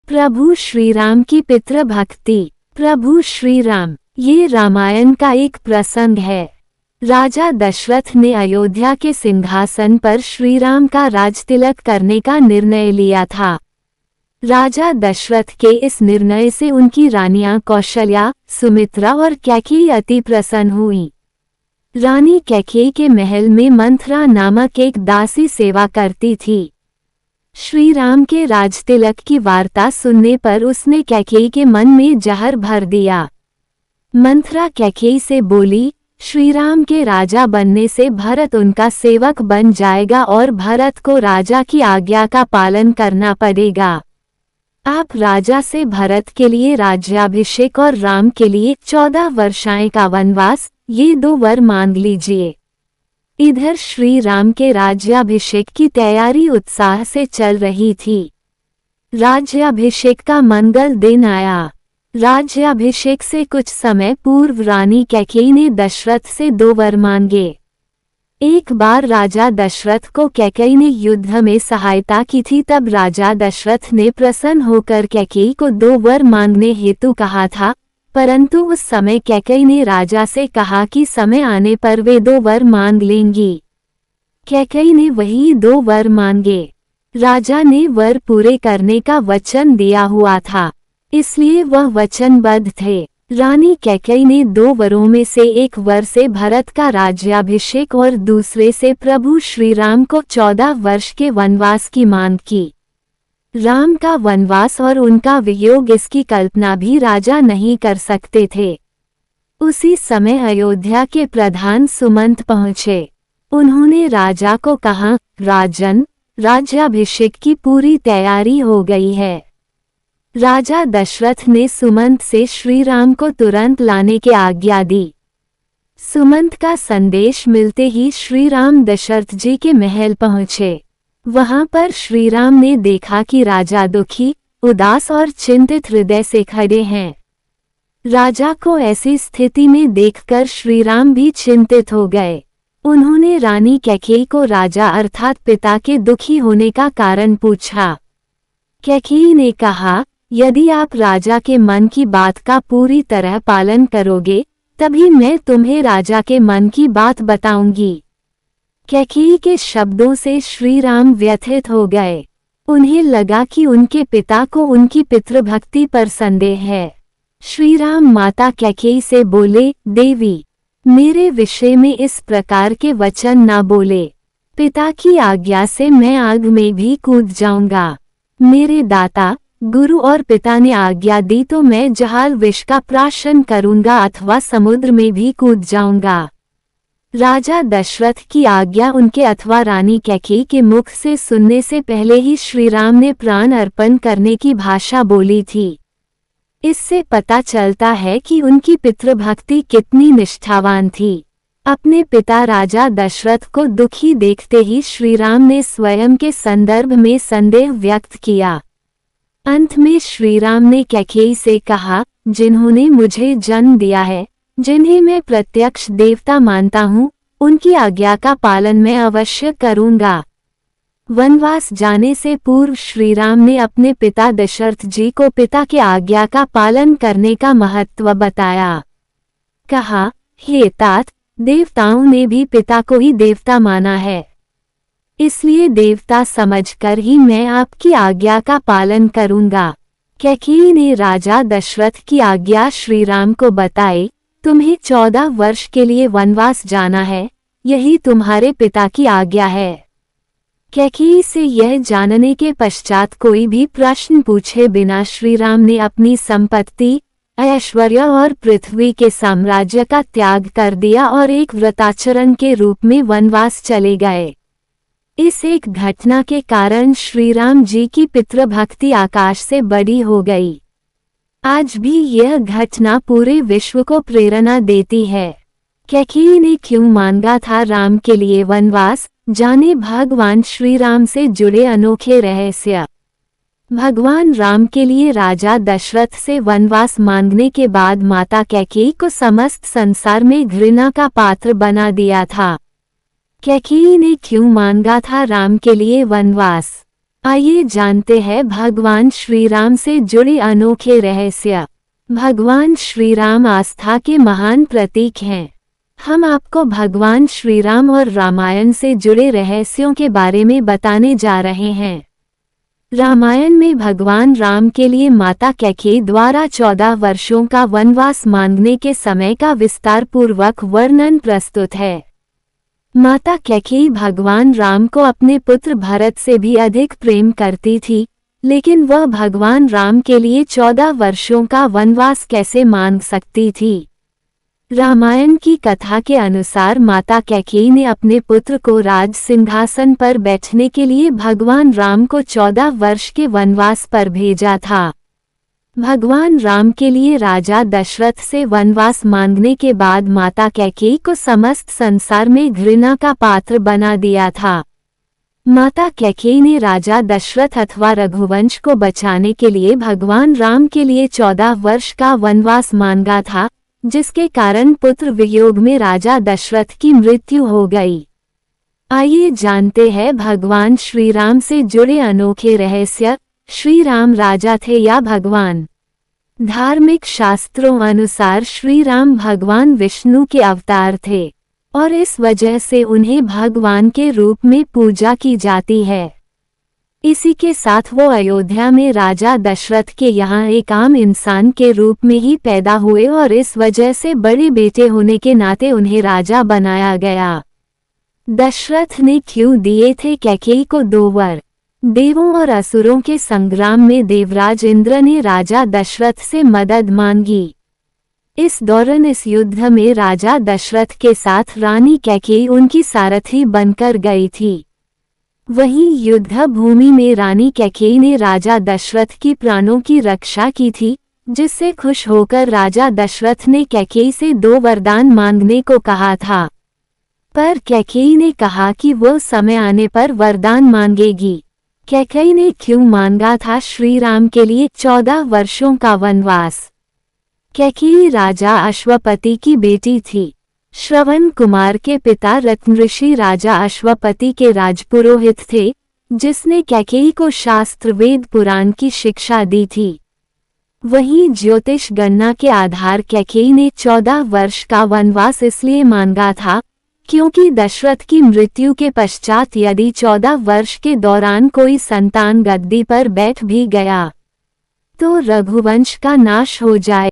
प्रभु श्री राम की पितृ भक्ति। प्रभु श्री राम, ये रामायण का एक प्रसंग है। राजा दशरथ ने अयोध्या के सिंहासन पर श्री राम का राजतिलक करने का निर्णय लिया था। राजा दशरथ के इस निर्णय से उनकी रानियां कौशल्या, सुमित्रा और कैकेयी अति प्रसन्न हुईं। रानी कैकेयी के महल में मंथरा नामक एक दासी सेवा करती थी। श्री राम के राजतिलक की वार्ता सुनने पर उसने कैकेयी के मन में जहर भर दिया। मंथरा कैकेयी से बोली, श्री राम के राजा बनने से भरत उनका सेवक बन जाएगा और भरत को राजा की आज्ञा का पालन करना पड़ेगा। आप राजा से भरत के लिए राज्याभिषेक और राम के लिए 14 वर्षाएं का वनवास, ये 2 वर मांग लीजिए। इधर श्री राम के राज्याभिषेक की तैयारी उत्साह से चल रही थी। राज्याभिषेक का मंगल दिन आया। राज्याभिषेक से कुछ समय पूर्व रानी कैकेयी ने दशरथ से 2 वर मांगे। एक बार राजा दशरथ को कैकेयी ने युद्ध में सहायता की थी, तब राजा दशरथ ने प्रसन्न होकर कैकेयी को 2 वर मांगने हेतु कहा था, परंतु उस समय कैकेयी ने राजा से कहा कि समय आने पर वे 2 वर मांग लेंगी। कैकेयी ने वही 2 वर मांगे। राजा ने वर पूरे करने का वचन दिया हुआ था, इसलिए वह वचनबद्ध थे। रानी कैकेयी ने 2 वरों में से एक वर से भरत का राज्याभिषेक और दूसरे से प्रभु श्री राम को 14 वर्ष के वनवास की मांग की। राम का वनवास और उनका वियोग, इसकी कल्पना भी राजा नहीं कर सकते थे। उसी समय अयोध्या के प्रधान सुमंत पहुंचे। उन्होंने राजा को कहा, राजन, राज्याभिषेक की पूरी तैयारी हो गई है। राजा दशरथ ने सुमंत से श्री राम को तुरंत लाने की आज्ञा दी। सुमंत का संदेश मिलते ही श्री राम दशरथ जी के महल पहुंचे। वहां पर श्री राम ने देखा कि राजा दुखी, उदास और चिंतित हृदय से खड़े हैं। राजा को ऐसी स्थिति में देखकर श्री राम भी चिंतित हो गए। उन्होंने रानी कैकेयी को राजा अर्थात पिता के दुखी होने का कारण पूछा। कैकेयी ने कहा, यदि आप राजा के मन की बात का पूरी तरह पालन करोगे, तभी मैं तुम्हें राजा के मन की बात बताऊंगी। कैकेयी के शब्दों से श्री राम व्यथित हो गए। उन्हें लगा कि उनके पिता को उनकी पितृभक्ति पर संदेह है। श्री राम माता कैकेयी से बोले, देवी, मेरे विषय में इस प्रकार के वचन ना बोले। पिता की आज्ञा से मैं आग में भी कूद जाऊंगा। मेरे दाता, गुरु और पिता ने आज्ञा दी तो मैं जहाल विष का प्राशन करूंगा अथवा समुद्र में भी कूद जाऊंगा। राजा दशरथ की आज्ञा उनके अथवा रानी कैकेयी के मुख से सुनने से पहले ही श्री राम ने प्राण अर्पण करने की भाषा बोली थी। इससे पता चलता है कि उनकी पितृभक्ति कितनी निष्ठावान थी। अपने पिता राजा दशरथ को दुखी देखते ही श्री राम ने स्वयं के संदर्भ में संदेह व्यक्त किया। अंत में श्री राम ने कैकेयी से कहा, जिन्होंने मुझे जन्म दिया है, जिन्हें मैं प्रत्यक्ष देवता मानता हूँ, उनकी आज्ञा का पालन मैं अवश्य करूँगा। वनवास जाने से पूर्व श्री राम ने अपने पिता दशरथ जी को पिता की आज्ञा का पालन करने का महत्व बताया। कहा, हे तात, देवताओं ने भी पिता को ही देवता माना है, इसलिए देवता समझकर ही मैं आपकी आज्ञा का पालन करूंगा। कैकेयी ने राजा दशरथ की आज्ञा श्री राम को बताई। तुम्हें 14 वर्ष के लिए वनवास जाना है, यही तुम्हारे पिता की आज्ञा है। कैकेयी से यह जानने के पश्चात कोई भी प्रश्न पूछे बिना श्री राम ने अपनी संपत्ति, ऐश्वर्य और पृथ्वी के साम्राज्य का त्याग कर दिया और एक व्रताचरण के रूप में वनवास चले गए। इस एक घटना के कारण श्री राम जी की पितृभक्ति आकाश से बड़ी हो गई। आज भी यह घटना पूरे विश्व को प्रेरणा देती है। कैकेयी ने क्यों मांगा था राम के लिए वनवास, जाने भगवान श्री राम से जुड़े अनोखे रहस्य। भगवान राम के लिए राजा दशरथ से वनवास मांगने के बाद माता कैकेयी को समस्त संसार में घृणा का पात्र बना दिया था। कैकेयी ने क्यों मांगा था राम के लिए वनवास? आइए जानते हैं भगवान श्री राम से जुड़े अनोखे रहस्य। भगवान श्री राम आस्था के महान प्रतीक हैं। हम आपको भगवान श्री राम और रामायण से जुड़े रहस्यों के बारे में बताने जा रहे हैं। रामायण में भगवान राम के लिए माता कैकेयी द्वारा 14 वर्षों का वनवास मांगने के समय का विस्तार पूर्वक वर्णन प्रस्तुत है। माता कैकेयी भगवान राम को अपने पुत्र भरत से भी अधिक प्रेम करती थी, लेकिन वह भगवान राम के लिए 14 वर्षों का वनवास कैसे मांग सकती थी। रामायण की कथा के अनुसार माता कैकेयी ने अपने पुत्र को राज सिंहासन पर बैठने के लिए भगवान राम को 14 वर्ष के वनवास पर भेजा था। भगवान राम के लिए राजा दशरथ से वनवास मांगने के बाद माता कैकेयी को समस्त संसार में घृणा का पात्र बना दिया था। माता कैकेयी ने राजा दशरथ अथवा रघुवंश को बचाने के लिए भगवान राम के लिए 14 वर्ष का वनवास मांगा था, जिसके कारण पुत्र वियोग में राजा दशरथ की मृत्यु हो गई। आइए जानते हैं भगवान श्री राम से जुड़े अनोखे रहस्य। श्री राम राजा थे या भगवान? धार्मिक शास्त्रों अनुसार श्री राम भगवान विष्णु के अवतार थे और इस वजह से उन्हें भगवान के रूप में पूजा की जाती है। इसी के साथ वो अयोध्या में राजा दशरथ के यहाँ एक आम इंसान के रूप में ही पैदा हुए और इस वजह से बड़े बेटे होने के नाते उन्हें राजा बनाया गया। दशरथ ने क्यों दिए थे कैकेयी को 2 वर? देवों और असुरों के संग्राम में देवराज इंद्र ने राजा दशरथ से मदद मांगी। इस दौरान इस युद्ध में राजा दशरथ के साथ रानी कैकेयी उनकी सारथी बनकर गई थी। वहीं युद्ध भूमि में रानी कैकेयी ने राजा दशरथ की प्राणों की रक्षा की थी, जिससे खुश होकर राजा दशरथ ने कैकेयी से 2 वरदान मांगने को कहा था। पर कैकेयी ने कहा कि वो समय आने पर वरदान मांगेगी। कैकेयी ने क्यों मांगा था श्री राम के लिए 14 वर्षों का वनवास? कैकेयी राजा अश्वपति की बेटी थी। श्रवण कुमार के पिता रत्नऋषि राजा अश्वपति के राजपुरोहित थे, जिसने कैकेयी को शास्त्र वेद पुराण की शिक्षा दी थी। वहीं ज्योतिष गणना के आधार कैकेयी ने 14 वर्ष का वनवास इसलिए मांगा था क्योंकि दशरथ की मृत्यु के पश्चात यदि 14 वर्ष के दौरान कोई संतान गद्दी पर बैठ भी गया तो रघुवंश का नाश हो जाए।